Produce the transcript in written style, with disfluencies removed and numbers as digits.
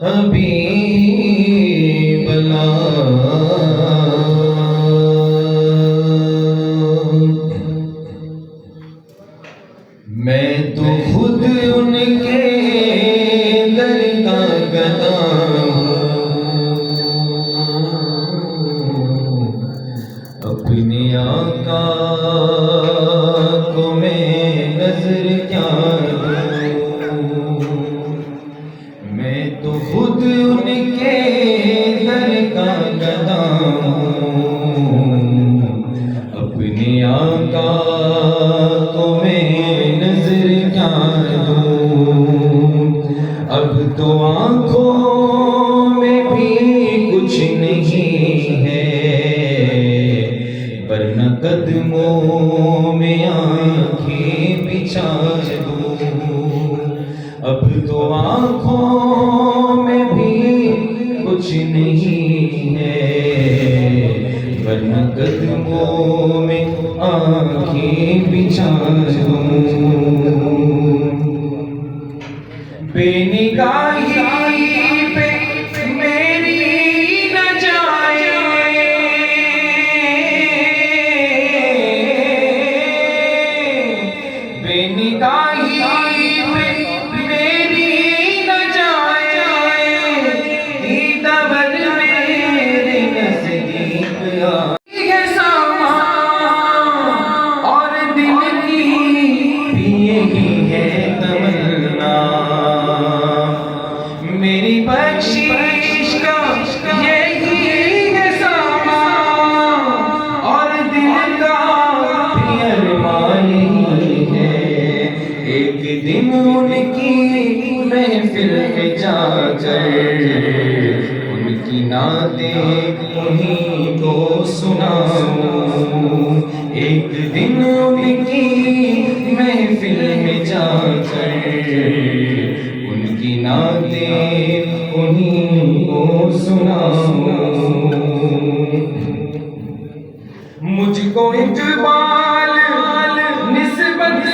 حبیبنا میں تو خود ان کے در کا گدا ہوں، اپنے آقا کو میں نظر کیا دوں، میں تو خود ان کے در کا گدا ہوں، اپنے آقا کو میں نظر کیا دوں، اب تو آنکھوں میں بھی کچھ نہیں ہے، ورنہ قدموں میں آنکھیں بچھا دوں، اب تو آنکھوں میں بھی کچھ نہیں ہے، ورنہ قدموں میں آنکھیں بچھا دوں، بے نگاہی پہ میری نہ جائے، بے نگاہی پہ میری نہ جائے، دیدہ بر میرے نزدیک آئے سامان، اور دل کی بھی یہی ہے تمنا، میری بخشش کا یہی ہے سامان، اور دل کا بھی ارمان یہی ہے، ایک دن ان کی محفل میں جا کر ان کی نعتیں انہیں کو سناؤں، ایک دن ان کی محفل میں جا کر ان کی نعتیں انہیں کو سناؤں، مجھ کو اقبال نسبت